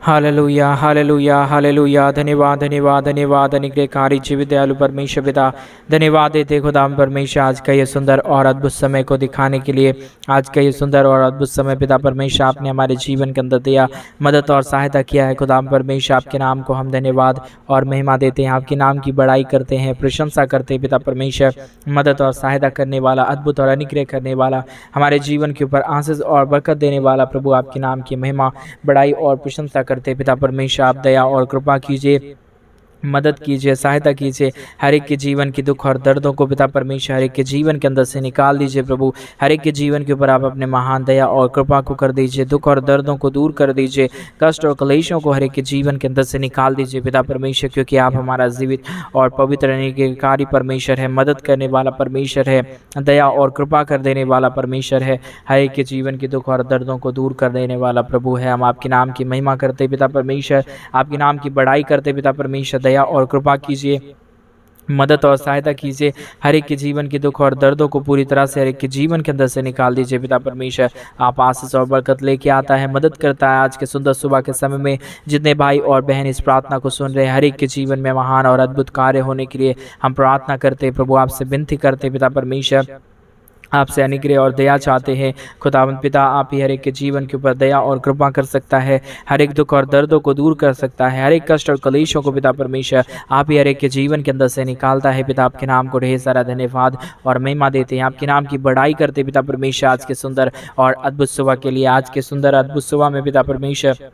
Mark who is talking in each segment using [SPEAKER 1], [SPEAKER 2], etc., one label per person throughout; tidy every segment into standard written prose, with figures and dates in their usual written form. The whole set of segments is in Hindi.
[SPEAKER 1] Hallelujah hallelujah hallelujah. धन्यवाद धन्यवाद धन्यवाद अनुग्रहकारी जीवित दयालु परमेश्वर पिता, धन्यवाद देते खुदाम परमेश्वर आज का ये सुंदर और अद्भुत समय को दिखाने के लिए। आज का ये सुंदर और अद्भुत समय पिता परमेश्वर आपने हमारे जीवन के अंदर दिया, मदद और सहायता किया है खुदाम परमेश्वर। आपके नाम को हम धन्यवाद और महिमा देते हैं, आपके नाम की बड़ाई करते हैं, प्रशंसा करते हैं पिता परमेश्वर। मदद और सहायता करने वाला, अद्भुत और अनुग्रह करने वाला, हमारे जीवन के ऊपर आशीष और बरकत देने वाला प्रभु, आपके नाम की महिमा बड़ाई और प्रशंसा करते पिता परमेश्वर। आप दया और कृपा कीजिए, मदद कीजिए, सहायता कीजिए। हर एक के जीवन की दुख और दर्दों को पिता परमेश्वर हर एक के जीवन के अंदर से निकाल दीजिए प्रभु। हर एक के जीवन के ऊपर आप अपने महान दया और कृपा को कर दीजिए, दुख और दर्दों को दूर कर दीजिए, कष्ट और क्लेशों को हर एक के जीवन के अंदर से निकाल दीजिए पिता परमेश्वर, क्योंकि आप हमारा जीवित और पवित्र निकारी परमेश्वर है, मदद करने वाला परमेश्वर है, दया और कृपा कर देने वाला परमेश्वर है, हर एक के जीवन के दुख और दर्दों को दूर कर देने वाला प्रभु है। हम आपके नाम की महिमा करते पिता परमेश्वर, आपके नाम की बड़ाई करते पिता परमेश्वर। दया और कृपा कीजिए, मदद और सहायता कीजिए, हर एक के जीवन के दुख और दर्दों को पूरी तरह से हर एक के जीवन के अंदर से निकाल दीजिए पिता परमेश्वर। आप आशीष और बरकत लेके आता है, मदद करता है। आज के सुंदर सुबह के समय में जितने भाई और बहन इस प्रार्थना को सुन रहे हैं, हर एक के जीवन में महान और अद्भुत कार्य होने के लिए हम प्रार्थना करते प्रभु, आपसे विनती करते पिता परमेश्वर, आपसे अनुग्रह और दया चाहते हैं खुदावंद पिता। आप ही हर एक के जीवन के ऊपर दया और कृपा कर सकता है, हर एक दुख और दर्दों को दूर कर सकता है, हर एक कष्ट और कलेशों को पिता परमेश्वर आप ही हर एक के जीवन के अंदर से निकालता है पिता। आपके नाम को ढेर सारा धन्यवाद और महिमा देते हैं, आपके नाम की बड़ाई करते पिता परमेश्वर। आज के सुंदर और अद्भुत सुबह के लिए, आज के सुंदर अद्भुत सुबह में पिता परमेश्वर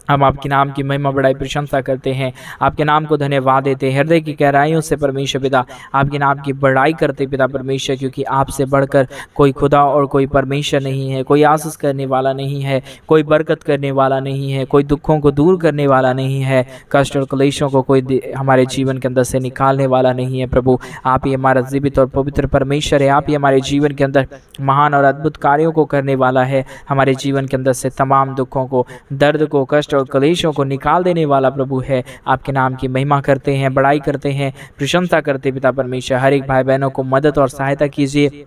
[SPEAKER 1] हम आपके नाम की महिमा बड़ाई प्रशंसा करते हैं, आपके नाम को धन्यवाद देते हैं। हृदय की गहराइयों से परमेश्वर पिता आपके नाम की बड़ाई करते पिता परमेश्वर, क्योंकि आपसे बढ़कर कोई खुदा और कोई परमेश्वर नहीं है, कोई आशीष करने वाला नहीं है, कोई बरकत करने वाला नहीं है, कोई दुखों को दूर करने वाला नहीं है, कष्ट और क्लेशों को कोई हमारे जीवन के अंदर से निकालने वाला नहीं है प्रभु। आप ही हमारा जीवित और पवित्र परमेश्वर है, आप ही हमारे जीवन के अंदर महान और अद्भुत कार्यों को करने वाला है, हमारे जीवन के अंदर से तमाम दुखों को, दर्द को, कष्ट और क्लेशों को निकाल देने वाला प्रभु है। आपके नाम की महिमा करते हैं, बड़ाई करते हैं, प्रशंसा करते पिता परमेश्वर। हर एक भाई बहनों को मदद और सहायता कीजिए,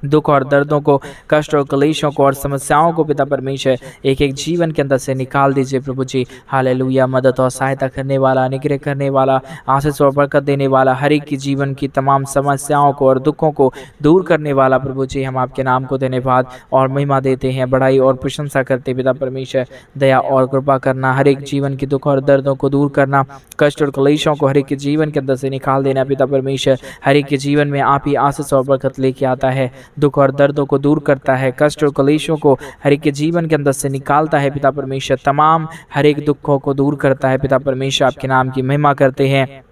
[SPEAKER 1] दुख और दर्दों को, कष्ट और क्लेशों को और समस्याओं को पिता परमेश्वर एक एक जीवन के अंदर से निकाल दीजिए प्रभु जी। हालेलुया। मदद और सहायता करने वाला, अनुग्रह करने वाला, आशीष और बरकत देने वाला, हर एक की जीवन की तमाम समस्याओं को और दुखों को दूर करने वाला प्रभु जी, हम आपके नाम को धन्यवाद और महिमा देते हैं, बड़ाई और प्रशंसा करते पिता परमेश्वर। दया और कृपा करना, हर एक जीवन की दुख और दर्दों को दूर करना, कष्ट और क्लेशों को हर एक के जीवन के अंदर से निकाल देना पिता परमेश्वर। हर एक के जीवन में आप ही आशीष और बरकत लेके आता है, दुख और दर्दों को दूर करता है, कष्ट और क्लेशों को हर एक के जीवन के अंदर से निकालता है पिता परमेश्वर, तमाम हर एक दुखों को दूर करता है पिता परमेश्वर। आपके नाम की महिमा करते हैं,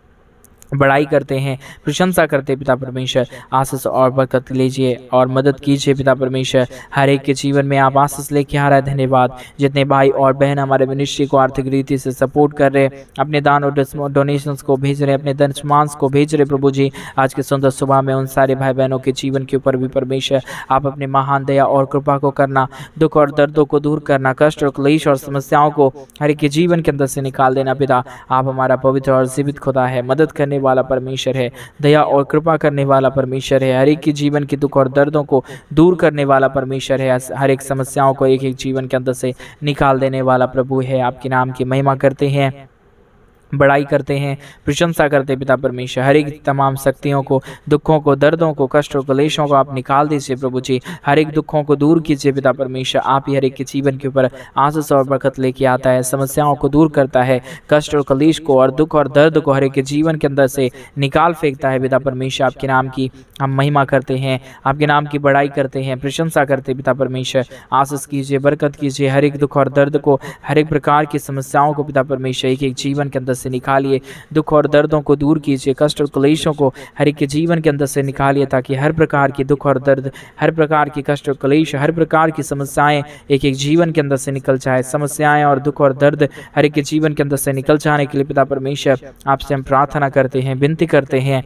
[SPEAKER 1] बड़ाई करते हैं, प्रशंसा करते पिता परमेश्वर। आशीष और बरकत लीजिए और मदद कीजिए पिता परमेश्वर। हर एक के जीवन में आप आशीष लेके आ रहा है। धन्यवाद। जितने भाई और बहन हमारे मिनिस्ट्री को आर्थिक रीति से सपोर्ट कर रहे, अपने दान और डोनेशंस को भेज रहे, अपने दशमांश को भेज रहे प्रभु जी, आज के सुंदर सुबह में उन सारे भाई बहनों के जीवन के ऊपर भी परमेश्वर आप अपने महान दया और कृपा को करना, दुख और दर्दों को दूर करना, कष्ट और क्लेश और समस्याओं को हर एक के जीवन के अंदर से निकाल देना पिता। आप हमारा पवित्र और जीवित खुदा है, मदद करने वाला परमेश्वर है, दया और कृपा करने वाला परमेश्वर है, हर एक की जीवन के दुख और दर्दों को दूर करने वाला परमेश्वर है, हर एक समस्याओं को एक एक जीवन के अंदर से निकाल देने वाला प्रभु है। आपके नाम की महिमा करते हैं, बड़ाई करते हैं, प्रशंसा करते पिता परमेश्वर। हर एक तमाम शक्तियों को, दुखों को, दर्दों को, कष्ट और क्लेशों को आप निकाल दीजिए प्रभु जी। हर एक दुखों को दूर कीजिए पिता परमेश्वर। आप ही हर एक के जीवन के ऊपर आशीष और बरकत लेके आता है, समस्याओं को दूर करता है, कष्ट और क्लेश को और दुख और दर्द को हर एक के जीवन के अंदर से निकाल फेंकता है पिता परमेश्वर। आपके नाम की हम महिमा करते हैं, आपके नाम की बड़ाई करते हैं, प्रशंसा करते पिता परमेश्वर। आशीष कीजिए, बरकत कीजिए, हर एक दुख और दर्द को, हर एक प्रकार की समस्याओं को पिता परमेश्वर एक एक जीवन के अंदर से निकालिए, दुख और दर्दों को दूर कीजिए, कष्ट और क्लेशों को हर एक के जीवन के अंदर से निकालिए, ताकि हर प्रकार की दुख और दर्द, हर प्रकार की कष्ट और क्लेश, हर प्रकार की समस्याएं एक एक जीवन के अंदर से निकल जाए। समस्याएं और दुख और दर्द हर एक के जीवन के अंदर से निकल जाने के लिए पिता परमेश्वर आपसे हम प्रार्थना करते हैं, विनती करते हैं।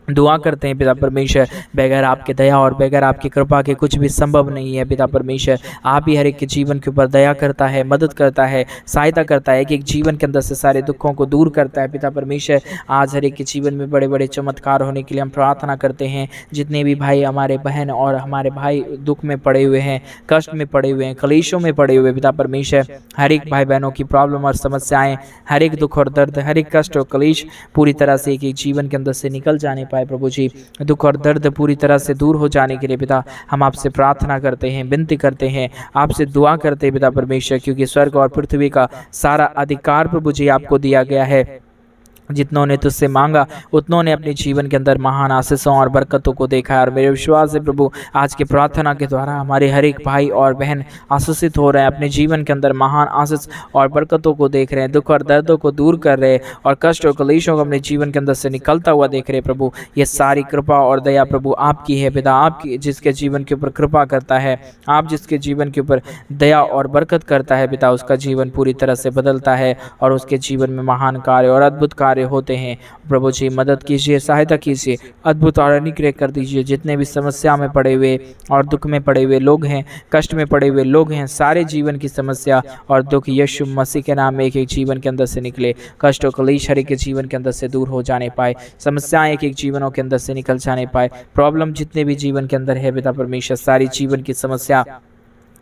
[SPEAKER 1] दुआ करते हैं पिता परमेश्वर। बगैर आपके दया और बगैर आपकी कृपा के कुछ भी संभव नहीं है पिता परमेश्वर। आप ही हर एक के जीवन के ऊपर दया करता है, मदद करता है, सहायता करता है, एक जीवन के अंदर से सारे दुखों को दूर करता है पिता परमेश्वर। आज हर एक के जीवन में बड़े बड़े चमत्कार होने के लिए हम प्रार्थना करते हैं। जितने भी भाई हमारे बहन और हमारे भाई दुख में पड़े हुए हैं, कष्ट में पड़े हुए हैं, कलेशों में पड़े हुए पिता परमेश्वर, हर एक भाई बहनों की प्रॉब्लम और समस्याएं, हर एक दुख और दर्द, हर एक कष्ट और कलेश पूरी तरह से एक जीवन के अंदर से निकल जाने पाए प्रभु जी। दुख और दर्द पूरी तरह से दूर हो जाने के लिए पिता हम आपसे प्रार्थना करते हैं, विनती करते हैं, आपसे दुआ करते हैं पिता परमेश्वर, क्योंकि स्वर्ग और पृथ्वी का सारा अधिकार प्रभु जी आपको दिया गया है। जितनों ने तुझसे मांगा उतनों ने अपने जीवन के अंदर महान आशीषों और बरकतों को देखा है। और मेरे विश्वास है प्रभु आज के प्रार्थना के द्वारा हमारे हर एक भाई और बहन आशीषित हो रहे हैं, अपने जीवन के अंदर महान आशीष और बरकतों को देख रहे हैं, दुख और दर्दों को दूर कर रहे हैं और कष्ट और कलेशों को अपने जीवन के अंदर से निकलता हुआ देख रहे हैं। प्रभु ये सारी कृपा और दया प्रभु आपकी है पिता। आपकी जिसके जीवन के ऊपर कृपा करता है, आप जिसके जीवन के ऊपर दया और बरकत करता है पिता, उसका जीवन पूरी तरह से बदलता है और उसके जीवन में महान कार्य और अद्भुत कार्य होते हैं। प्रभु जी मदद कीजिए, सहायता कीजिए, अद्भुत और अनुग्रह कर दीजिए। जितने भी समस्या में पड़े हुए और दुख में पड़े हुए लोग हैं, कष्ट में पड़े हुए लोग हैं, सारे जीवन की समस्या और दुख यीशु मसीह के नाम में एक एक जीवन के अंदर से निकले। कष्ट और कलेश हर एक के जीवन के अंदर से दूर हो जाने पाए, समस्याएं एक एक जीवनों के अंदर से निकल जाने पाए, प्रॉब्लम जितने भी जीवन के अंदर है पिता परमेश्वर, सारी जीवन की समस्या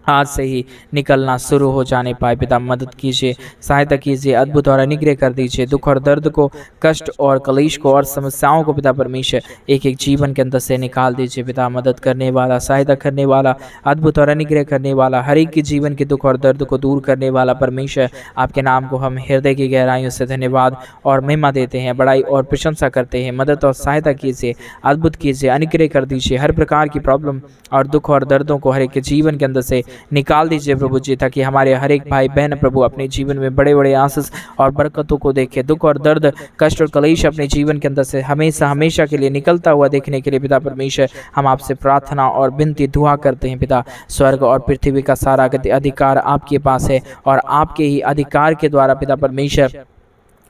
[SPEAKER 1] आज से ही निकलना शुरू हो जाने पाए पिता। मदद कीजिए, सहायता कीजिए, अद्भुत और अनुग्रह कर दीजिए। दुख और दर्द को, कष्ट और कलेश को और समस्याओं को पिता परमेश्वर एक एक जीवन के अंदर से निकाल दीजिए पिता। मदद करने वाला, सहायता करने वाला, अद्भुत और अनुग्रह करने वाला, हर एक के जीवन के दुख और दर्द को दूर करने वाला परमेश्वर, आपके नाम को हम हृदय की गहराइयों से धन्यवाद और महिमा देते हैं, बड़ाई और प्रशंसा करते हैं। मदद और सहायता कीजिए, अद्भुत कीजिए, अनुग्रह कर दीजिए। हर प्रकार की प्रॉब्लम और दुख और दर्दों को हर एक के जीवन के अंदर से निकाल दीजिए प्रभु जी, ताकि हमारे हर एक भाई बहन प्रभु अपने जीवन में बड़े बड़े आशीष और बरकतों को देखे। दुख और दर्द, कष्ट और कलेश अपने जीवन के अंदर से हमेशा हमेशा के लिए निकलता हुआ देखने के लिए पिता परमेश्वर हम आपसे प्रार्थना और विनती दुआ करते हैं पिता। स्वर्ग और पृथ्वी का सारा अधिकार आपके पास है और आपके ही अधिकार के द्वारा पिता परमेश्वर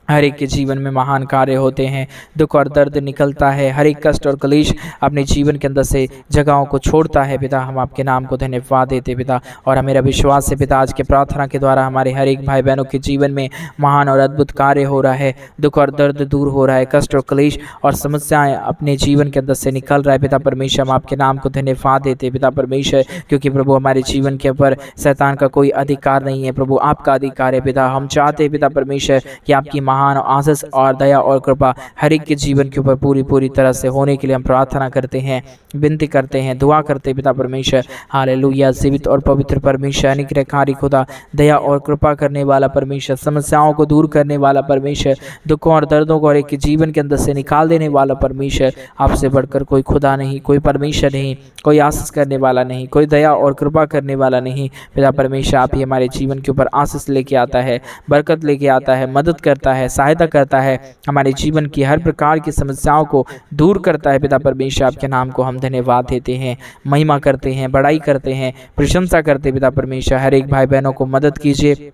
[SPEAKER 1] हर एक के जीवन में महान कार्य होते हैं, दुख और दर्द निकलता है, हर एक कष्ट और कलेश अपने जीवन के अंदर से जगहों को छोड़ता है पिता। हम आपके नाम को धन्यवाद देते पिता और मेरा विश्वास है पिता आज के प्रार्थना के द्वारा हमारे हर एक भाई बहनों के जीवन में महान और अद्भुत कार्य हो रहा है, दुख और दर्द दूर हो रहा है, कष्ट और कलेश और समस्याएं अपने जीवन के अंदर से निकल रहा है पिता परमेश्वर। हम आपके नाम को धन्यवाद देते पिता परमेश्वर, क्योंकि प्रभु हमारे जीवन के ऊपर शैतान का कोई अधिकार नहीं है प्रभु, आपका अधिकार है पिता। हम चाहते हैं पिता परमेश्वर कि आपकी महान आशीष और दया और कृपा हर एक के जीवन के ऊपर पूरी तरह से होने के लिए हम प्रार्थना करते हैं, विनती करते हैं, दुआ करते हैं पिता परमेश्वर। हालेलुया। जीवित और पवित्र परमेश्वर, अनुग्रहकारी खुदा, दया और कृपा करने वाला परमेश्वर, समस्याओं को दूर करने वाला परमेश्वर, दुखों और दर्दों को हर एक के जीवन के अंदर से निकाल देने वाला परमेश्वर, आपसे बढ़कर कोई खुदा नहीं, कोई परमेश्वर नहीं, कोई आशीष करने वाला नहीं, कोई दया और कृपा करने वाला नहीं पिता परमेश्वर। आप ही हमारे जीवन के ऊपर आशीष लेके आता है, बरकत लेके आता है, मदद करता है, सहायता करता है, हमारे जीवन की हर प्रकार की समस्याओं को दूर करता है पिता परमेश्वर। आपके नाम को हम धन्यवाद देते हैं, महिमा करते हैं, बड़ाई करते हैं, प्रशंसा करते हैं पिता परमेश्वर। हर एक भाई बहनों को मदद कीजिए,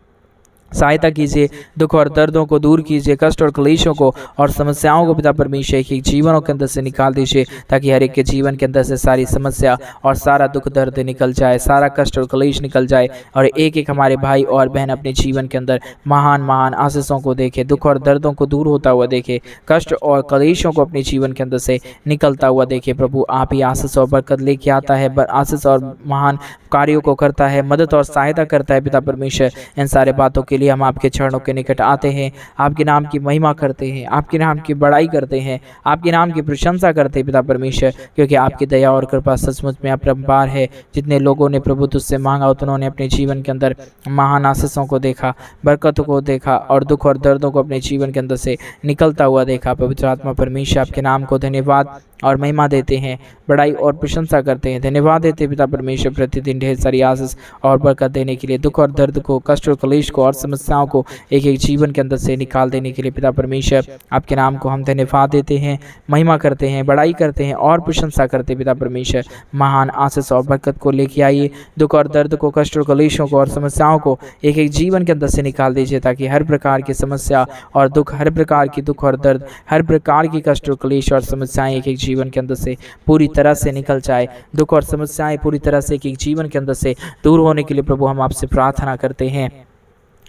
[SPEAKER 1] सहायता कीजिए, दुख और दर्दों को दूर कीजिए, कष्ट और कलेशों को और समस्याओं को पिता परमेश्वर एक एक जीवनों के अंदर से निकाल दीजिए, ताकि हर एक के जीवन के अंदर से सारी समस्या और सारा दुख दर्द निकल जाए, सारा कष्ट और कलेश निकल जाए और एक एक हमारे भाई और बहन अपने जीवन के अंदर महान महान आशीषों को देखे, दुख और दर्दों को दूर होता हुआ देखे, कष्ट और कलेशों को अपने जीवन के अंदर से निकलता हुआ देखे। प्रभु आप ही आशीष और बरकत लेके आता है, आशीष और महान कार्यों को करता है, मदद और सहायता करता है पिता परमेश्वर। इन सारे बातों के लिए हम आपके चरणों के निकट आते हैं, आपके नाम की महिमा करते हैं, आपके नाम की बड़ाई करते हैं, आपके नाम की प्रशंसा करते हैं पिता परमेश्वर, क्योंकि आपकी दया और कृपा सचमुच में अपरंपार है। जितने लोगों ने प्रभु तुझसे मांगा उन्होंने अपने जीवन के अंदर महान आशीषों को देखा, बरकतों को देखा और दुख और दर्दों को अपने जीवन के अंदर से निकलता हुआ देखा। पवित्र आत्मा परमेश्वर आपके नाम को धन्यवाद और महिमा देते हैं, बड़ाई और प्रशंसा करते हैं, धन्यवाद देते हैं पिता परमेश्वर प्रतिदिन ढेर सारी आशीष और बरकत देने के लिए, दुख और दर्द को, कष्ट और कलेश को और समस्याओं को एक एक जीवन के अंदर से निकाल देने के लिए पिता परमेश्वर आपके नाम को हम धन्यवाद देते हैं, महिमा करते हैं, बड़ाई करते हैं और प्रशंसा करते पिता परमेश्वर। महान आशीष और बरकत को लेके आइए, दुख और दर्द को, कष्ट और कलेशों को और समस्याओं को एक एक जीवन के अंदर से निकाल दीजिए, ताकि हर प्रकार की समस्या और दुख, हर प्रकार की दुख और दर्द, हर प्रकार की कष्ट और क्लेश और समस्याएं एक एक जीवन के अंदर से पूरी तरह से निकल जाए। दुख और समस्याएं पूरी तरह से एक एक जीवन के अंदर से दूर होने के लिए प्रभु हम आपसे प्रार्थना करते हैं,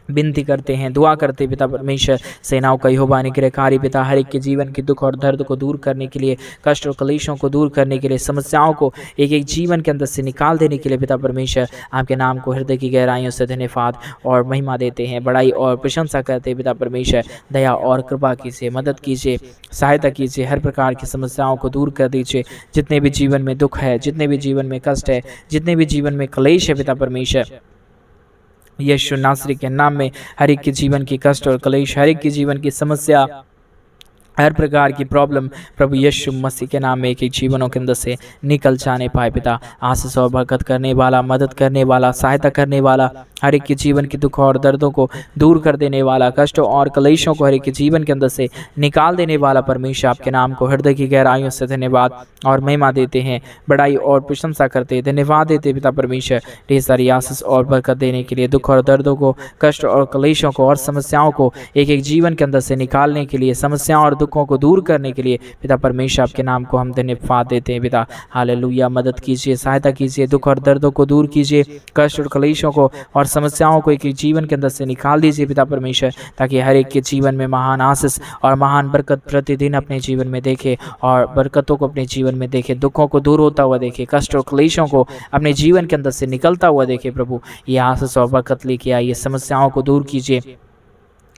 [SPEAKER 1] विनती करते हैं, दुआ करते पिता परमेश्वर। सेनाओं का यहोवा अनुग्रहकारी पिता हर एक के जीवन के दुख और दर्द को दूर करने के लिए, कष्ट और कलेशों को दूर करने के लिए, समस्याओं को एक एक जीवन के अंदर से निकाल देने के लिए पिता परमेश्वर आपके नाम को हृदय की गहराइयों से धन्यवाद और महिमा देते हैं, बड़ाई और प्रशंसा करते हैं पिता परमेश्वर। दया और कृपा कीजिए, मदद कीजिए, सहायता कीजिए, हर प्रकार की समस्याओं को दूर कर दीजिए। जितने भी जीवन में दुख है, जितने भी जीवन में कष्ट है, जितने भी जीवन में कलेश है पिता परमेश्वर, यीशु नासरी के नाम में हर एक के जीवन की कष्ट और कलेश, हर एक के जीवन की समस्या, हर प्रकार की प्रॉब्लम प्रभु यीशु मसीह के नाम में एक एक जीवनों के अंदर से निकल जाने पाए पिता। आशीष और बरकत करने वाला, मदद करने वाला, सहायता करने वाला, हर एक के जीवन के दुख और दर्दों को दूर कर देने वाला, कष्टों और कलेशों को हर एक के जीवन के अंदर से निकाल देने वाला परमेश्वर आपके नाम को हृदय की गहराइयों से धन्यवाद और महिमा देते हैं, बड़ाई और प्रशंसा करते हैं, धन्यवाद देते पिता परमेश्वर ढेर सारी आशीष और बरकत देने के लिए, दुख और दर्दों को, कष्ट और कलेशों को और समस्याओं को एक एक जीवन के अंदर से निकालने के लिए, समस्याओं और दुखों को दूर करने के लिए पिता परमेश्वर आपके नाम को हम धन्यवाद देते हैं पिता। हालेलुया। मदद कीजिए, सहायता कीजिए, दुख और दर्दों को दूर कीजिए, कष्ट और कलेशों को और समस्याओं को एक एक जीवन के अंदर से निकाल दीजिए पिता परमेश्वर, ताकि हर एक के जीवन में महान आशीष और महान बरकत प्रतिदिन अपने जीवन में देखे और बरकतों को अपने जीवन में देखे, दुखों को दूर होता हुआ देखे, कष्ट और क्लेशों को अपने जीवन के अंदर से निकलता हुआ देखे। प्रभु ये आशीष और बरकत लेके आइए, समस्याओं को दूर कीजिए,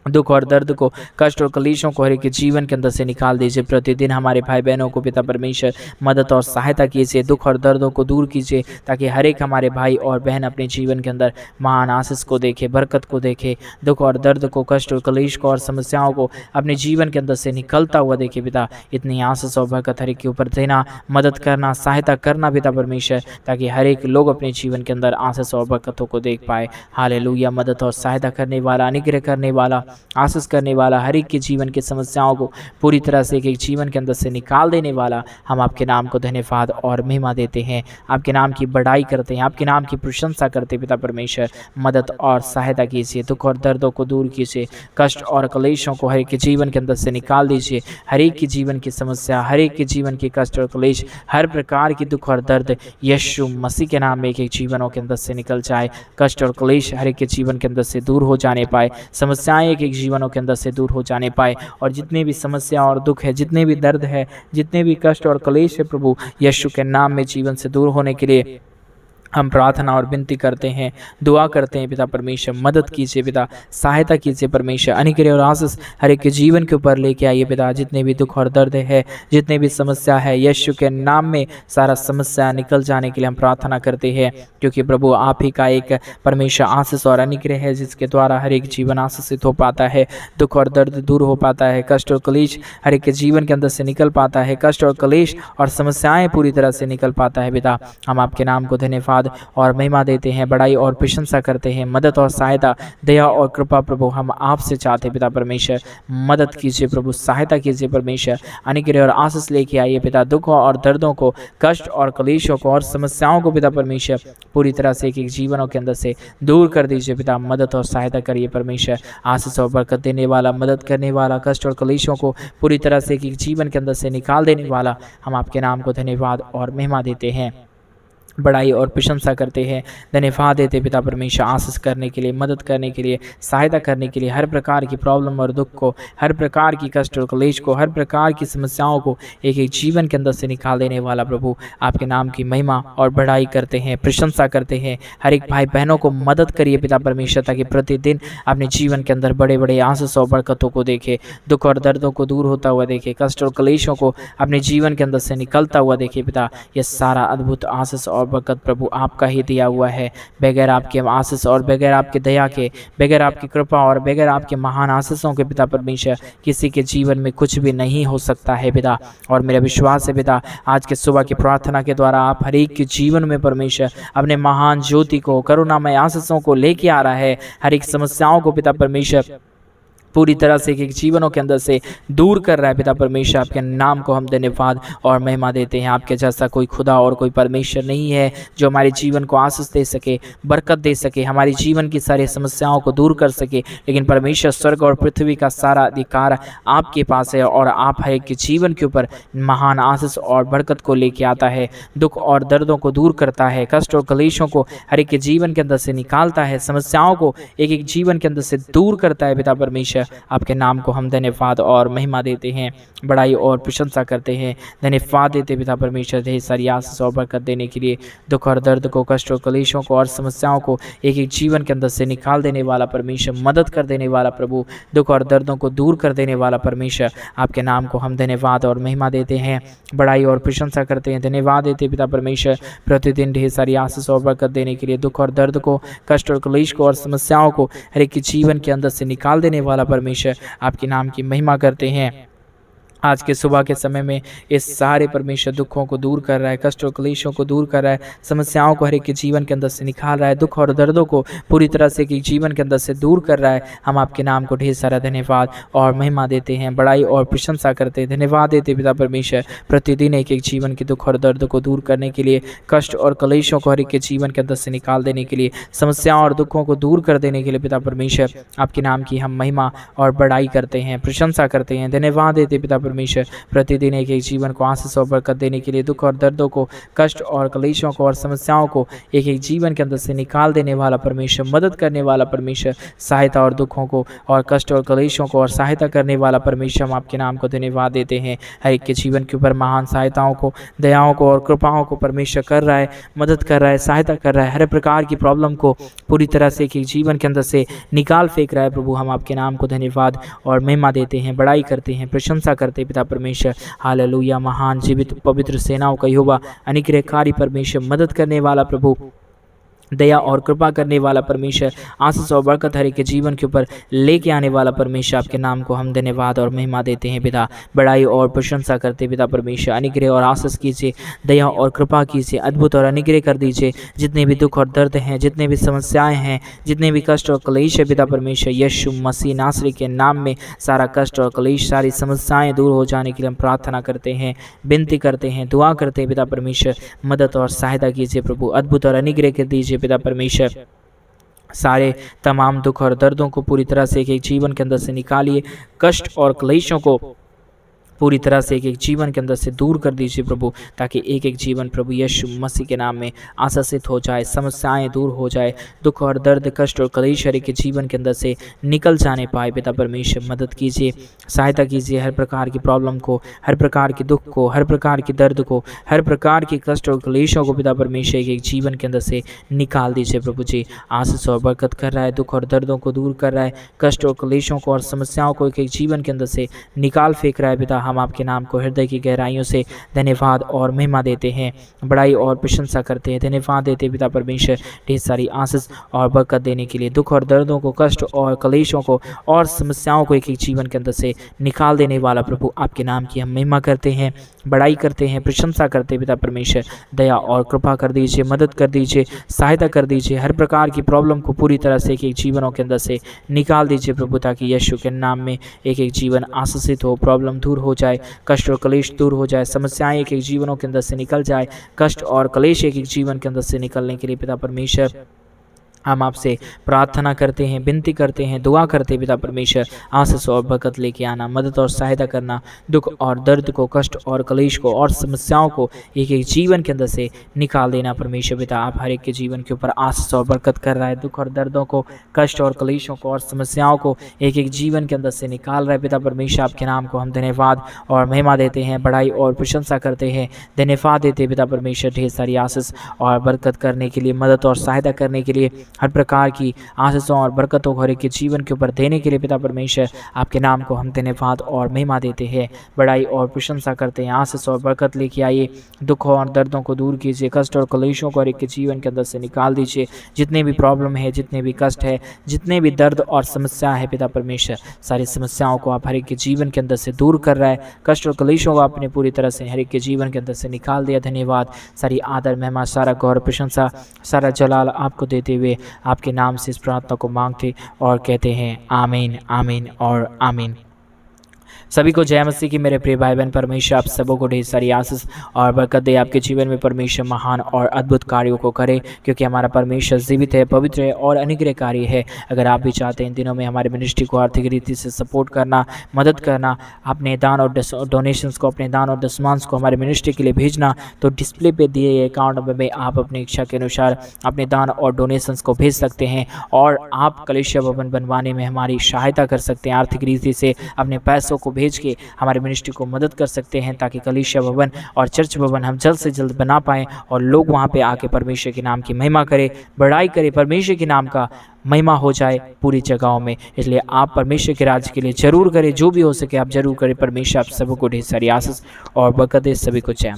[SPEAKER 1] दुख और दर्द को, कष्ट और कलेशों को हर एक जीवन के अंदर से निकाल दीजिए। प्रतिदिन हमारे भाई बहनों को पिता परमेश्वर मदद और सहायता कीजिए, दुख और दर्दों को दूर कीजिए, ताकि हर एक हमारे भाई और बहन अपने जीवन के अंदर महान आशीष को देखे, बरकत को देखे, दुख और दर्द को, कष्ट और कलेश को और समस्याओं को अपने जीवन के अंदर से निकलता हुआ देखे पिता। इतनी आशीष और बरकत हर एक के ऊपर देना, मदद करना, सहायता करना पिता परमेश्वर, ताकि हर एक लोग अपने जीवन के अंदर आशीष और बरकतों को देख पाए। हालेलुया। मदद और सहायता करने वाला, अनुग्रह करने वाला, आशीष करने वाला, हर एक के जीवन की समस्याओं को पूरी तरह से एक एक जीवन के अंदर से निकाल देने वाला, हम आपके नाम को धन्यवाद और महिमा देते हैं, आपके नाम की बड़ाई करते हैं, आपके नाम की प्रशंसा करते हैं पिता परमेश्वर। मदद और सहायता कीजिए, दुख और दर्दों को दूर कीजिए, कष्ट और कलेशों को हर एक के जीवन के अंदर से निकाल दीजिए, हर एक के जीवन की समस्या, हर एक के जीवन की कष्ट और कलेश, हर प्रकार की दुख और दर्द यीशु मसीह के नाम में एक एक जीवनों के अंदर से निकल जाए, कष्ट और कलेश हर एक के जीवन के अंदर से दूर हो जाने पाए, समस्याएं एक एक जीवनों के अंदर से दूर हो जाने पाए, और जितने भी समस्या और दुख है, जितने भी दर्द है, जितने भी कष्ट और क्लेश है प्रभु यीशु के नाम में जीवन से दूर होने के लिए हम प्रार्थना और विनती करते हैं, दुआ करते हैं पिता परमेश्वर। मदद कीजिए पिता, सहायता कीजिए परमेश्वर, अनुग्रह और आशीष हर एक के जीवन के ऊपर लेके आइए पिता। जितने भी दुख और दर्द है, जितने भी समस्या है, यीशु के नाम में सारा समस्या निकल जाने के लिए हम प्रार्थना करते हैं, क्योंकि प्रभु आप ही का एक परमेश्वर आशीष और अनुग्रह है, जिसके द्वारा हर एक जीवन आशीषित हो पाता है, दुख और दर्द दूर हो पाता है, कष्ट और क्लेश हर एक के जीवन के अंदर से निकल पाता है, कष्ट और क्लेश और समस्याएं पूरी तरह से निकल पाता है पिता। हम आपके नाम को धन्यवाद और महिमा देते हैं, बड़ाई और प्रशंसा करते हैं। मदद और सहायता, दया और कृपा प्रभु हम आपसे चाहते हैं पिता परमेश्वर। मदद कीजिए प्रभु, सहायता कीजिए परमेश्वर, अनुग्रह और आशीष लेके आइए पिता। दुखों और दर्दों को, कष्ट और क्लेशों को और समस्याओं को पिता परमेश्वर पूरी तरह से एक एक जीवनों के अंदर से दूर कर दीजिए पिता। मदद और सहायता करिए परमेश्वर, आशीष और बरकत देने वाला, मदद करने वाला, कष्ट और क्लेशों को पूरी तरह से एक एक जीवन के अंदर से निकाल देने वाला, हम आपके नाम को धन्यवाद और महिमा देते हैं, बड़ाई और प्रशंसा करते हैं, धन्यवाद देते पिता परमेश्वर आशीष करने के लिए, मदद करने के लिए, सहायता करने के लिए, हर प्रकार की प्रॉब्लम और दुख को, हर प्रकार की कष्ट और क्लेश को, हर प्रकार की समस्याओं को एक एक जीवन के अंदर से निकाल देने वाला प्रभु आपके नाम की महिमा और बड़ाई करते हैं, प्रशंसा करते हैं। हर एक भाई बहनों को मदद करिए पिता परमेश्वर, ताकि प्रतिदिन अपने जीवन के अंदर बड़े बड़े आशीष और बरकतों को देखे, दुख और दर्दों को दूर होता हुआ देखे, कष्ट और क्लेशों को अपने जीवन के अंदर से निकलता हुआ देखे पिता। यह सारा अद्भुत आशीष और और बरकत प्रभु आपका ही दिया हुआ है। बगैर आपके आशीष और बगैर आपके दया के, बगैर आपकी कृपा और बगैर आपके महान आशीषों के पिता परमेश्वर किसी के जीवन में कुछ भी नहीं हो सकता है पिता। और मेरा विश्वास है पिता, आज के सुबह की प्रार्थना के द्वारा आप हर एक के जीवन में परमेश्वर अपने महान ज्योति को, करुणामय आशीषों को लेके आ रहा है। हर एक समस्याओं को पिता परमेश्वर पूरी तरह से एक जीवनों के अंदर से दूर कर रहा है पिता परमेश्वर। आपके नाम को हम धन्यवाद और महिमा देते हैं। आपके जैसा कोई खुदा और कोई परमेश्वर नहीं है जो हमारे जीवन को आशीष दे सके, बरकत दे सके, हमारे जीवन की सारी समस्याओं को दूर कर सके। लेकिन परमेश्वर स्वर्ग और पृथ्वी का सारा अधिकार आपके पास है और आप हर एक के जीवन के ऊपर महान आशीष और बरकत को लेके आता है, दुख और दर्दों को दूर करता है, कष्ट और कलेशों को हर एक के जीवन के अंदर से निकालता है, समस्याओं को एक एक जीवन के अंदर से दूर करता है पिता परमेश्वर। आपके नाम को हम धन्यवाद और महिमा देते हैं, बड़ाई और प्रशंसा करते हैं। धन्यवाद देते पिता परमेश्वर ढेर सारी आशीष और बरकत देने के लिए, दुख और दर्द को, कष्ट और कलेशों को और समस्याओं को एक एक जीवन के अंदर से निकाल देने वाला परमेश्वर, मदद कर देने वाला प्रभु, दुख और दर्दों को दूर कर देने वाला परमेश्वर। आपके नाम को हम धन्यवाद और महिमा देते हैं, बड़ाई और प्रशंसा करते हैं। धन्यवाद देते पिता परमेश्वर प्रतिदिन ढेर सारी आशीष और बरकत देने के लिए, दुख और दर्द को, कष्ट और कलेश को और समस्याओं को हर एक के जीवन के अंदर से निकाल देने वाला परमेश्वर। आपके नाम की महिमा करते हैं। आज के सुबह के समय में इस सारे परमेश्वर दुखों को दूर कर रहा है, कष्ट और क्लेशों को दूर कर रहा है, समस्याओं को हर एक के जीवन के अंदर से निकाल रहा है, दुख और दर्दों को पूरी तरह से एक जीवन के अंदर से दूर कर रहा है। हम आपके नाम को ढेर सारा धन्यवाद और महिमा देते हैं, बड़ाई और प्रशंसा करते हैं। धन्यवाद देते पिता परमेश्वर प्रतिदिन एक एक जीवन के दुख और दर्द को दूर करने के लिए, कष्ट और क्लेशों को हर एक के जीवन के अंदर से निकाल देने के लिए, समस्याओं और दुखों को दूर कर देने के लिए पिता परमेश्वर आपके नाम की हम महिमा और बड़ाई करते हैं, प्रशंसा करते हैं। धन्यवाद देते पिता परमेश्वर प्रतिदिन एक एक जीवन को आशीष और बरकत देने के लिए, दुख और दर्दों को, कष्ट और क्लेशों को और समस्याओं को एक एक जीवन के अंदर से निकाल देने वाला परमेश्वर, मदद करने वाला परमेश्वर, सहायता और दुखों को और कष्ट और क्लेशों को और सहायता करने वाला परमेश्वर। हम आपके नाम को धन्यवाद देते हैं। हर एक के जीवन के ऊपर महान सहायताओं को, दयाओं को और कृपाओं को परमेश्वर कर रहा है, मदद कर रहा है, सहायता कर रहा है। हर प्रकार की प्रॉब्लम को पूरी तरह से एक एक जीवन के अंदर से निकाल फेंक रहा है प्रभु। हम आपके नाम को धन्यवाद और महिमा देते हैं, बड़ाई करते हैं, प्रशंसा करते हैं पिता परमेश्वर। हालेलुया। महान जीवित पवित्र सेनाओं का यहोवा, अनुग्रहकारी परमेश्वर, मदद करने वाला प्रभु, दया और कृपा करने वाला परमेश्वर, आशीष और बरकत हर एक के जीवन के ऊपर लेके आने वाला परमेश्वर। आपके नाम को हम धन्यवाद और महिमा देते हैं पिता, बड़ाई और प्रशंसा करते पिता परमेश्वर। अनुग्रह और आशीष कीजिए, दया और कृपा कीजिए, अद्भुत और अनुग्रह कर दीजिए। जितने भी दुख और दर्द हैं, जितने भी समस्याएं हैं, जितने भी कष्ट और क्लेश है पिता परमेश्वर, यीशु मसीह नासरी के नाम में सारा कष्ट और क्लेश, सारी समस्याएं दूर हो जाने के लिए हम प्रार्थना करते हैं, विनती करते हैं, दुआ करते हैं पिता परमेश्वर। मदद और सहायता कीजिए प्रभु, अद्भुत और अनुग्रह कर दीजिए पिता परमेश्वर। सारे तमाम दुख और दर्दों को पूरी तरह से एक जीवन के अंदर से निकालिए, कष्ट और क्लेशों को पूरी तरह से एक जीवन के अंदर से दूर कर दीजिए प्रभु, ताकि एक एक जीवन प्रभु यीशु मसीह के नाम में आशीषित हो जाए, समस्याएं दूर हो जाए, दुख और दर्द, कष्ट और क्लेश हर एक के जीवन के अंदर से निकल जाने पाए पिता परमेश्वर। मदद कीजिए, सहायता कीजिए, हर प्रकार की प्रॉब्लम को, हर प्रकार के दुख को, हर प्रकार के दर्द को, हर प्रकार के कष्ट और क्लेशों को पिता परमेश्वर एक जीवन के अंदर से निकाल दीजिए प्रभु जी। आशीष और बरकत कर रहा है, दुख और दर्दों को दूर कर रहा है, कष्ट और क्लेशों को और समस्याओं को एक जीवन के अंदर से निकाल फेंक रहा है पिता। हम आपके नाम को हृदय की गहराइयों से धन्यवाद और महिमा देते हैं, बड़ाई और प्रशंसा करते हैं। धन्यवाद देते पिता परमेश्वर ढेर सारी आशीष और बरकत देने के लिए, दुख और दर्दों को, कष्ट और क्लेशों को और समस्याओं को एक एक जीवन के अंदर से निकाल देने वाला प्रभु। आपके नाम की हम महिमा करते हैं, बड़ाई करते हैं, प्रशंसा करते हैं पिता परमेश्वर। दया और कृपा कर दीजिए, मदद कर दीजिए, सहायता कर दीजिए, हर प्रकार की प्रॉब्लम को पूरी तरह से एक एक जीवनों के अंदर से निकाल दीजिए प्रभु, ताकि यीशु के नाम में एक एक जीवन आशीषित हो, प्रॉब्लम दूर हो जाए, कष्ट और क्लेश दूर हो जाए, समस्याएं एक एक जीवनों के अंदर से निकल जाए, कष्ट और क्लेश एक एक जीवन के अंदर से निकलने के लिए पिता परमेश्वर हम आपसे प्रार्थना करते हैं, विनती करते हैं, दुआ करते हैं पिता परमेश्वर। आशीष और बरकत लेके आना, मदद और सहायता करना, दुख और दर्द को, कष्ट और क्लेश को और समस्याओं को एक एक जीवन के अंदर से निकाल देना परमेश्वर पिता। आप हर एक के जीवन के ऊपर आशीष और बरकत कर रहा है, दुख और दर्दों को, कष्ट और क्लेशों को और समस्याओं को एक एक जीवन के अंदर से निकाल रहा है पिता परमेश्वर। आपके नाम को हम धन्यवाद और महिमा देते हैं, बड़ाई और प्रशंसा करते हैं। धन्यवाद देते पिता परमेश्वर ढेर सारी आशीष और बरकत करने के लिए, मदद और सहायता करने के लिए, हर प्रकार की आशीषों और बरकतों को हर एक के जीवन के ऊपर देने के लिए पिता परमेश्वर आपके नाम को हम धन्यवाद और महिमा देते हैं, बड़ाई और प्रशंसा करते हैं। आशीष और बरकत लेके आइए, दुखों और दर्दों को दूर कीजिए, कष्ट और कलेशों को हर एक के जीवन के अंदर से निकाल दीजिए। जितने भी प्रॉब्लम है, जितने भी कष्ट है, जितने भी दर्द और समस्या है पिता परमेश्वर, सारी समस्याओं को आप हर एक के जीवन के अंदर से दूर कर रहा है। कष्ट और कलेशों को आपने पूरी तरह से हर एक के जीवन के अंदर से निकाल दिया। धन्यवाद। सारी आदर महिमा, सारा गौरव प्रशंसा, सारा जलाल आपको देते हुए आपके नाम से इस प्रार्थना को मांगते और कहते हैं आमीन, आमीन और आमीन। सभी को जय मसीह की मेरे प्रिय भाई बहन। परमेश्वर आप सबों को ढेर सारी आशीष और बरकत दे। आपके जीवन में परमेश्वर महान और अद्भुत कार्यों को करे, क्योंकि हमारा परमेश्वर जीवित है, पवित्र है और अनुग्रहकारी है। अगर आप भी चाहते हैं इन दिनों में हमारे मिनिस्ट्री को आर्थिक रीति से सपोर्ट करना, मदद करना, अपने दान और डोनेशंस को, अपने दान और दशमांश को हमारे मिनिस्ट्री के लिए भेजना, तो डिस्प्ले पे दिए गए अकाउंट नंबर में आप अपनी इच्छा के अनुसार अपने दान और डोनेशंस को भेज सकते हैं और आप कलीसिया भवन बनवाने में हमारी सहायता कर सकते हैं। आर्थिक रीति से अपने पैसों को भेज के हमारे मिनिस्ट्री को मदद कर सकते हैं, ताकि कलीसिया भवन और चर्च भवन हम जल्द से जल्द बना पाएं और लोग वहां पे आके परमेश्वर के नाम की महिमा करें, बड़ाई करें, परमेश्वर के नाम का महिमा हो जाए पूरी जगहों में। इसलिए आप परमेश्वर के राज्य के लिए जरूर करें, जो भी हो सके आप जरूर करें। परमेश्वर आप सबको ढेर सारी आशीष और बरकत दे। सभी को जय।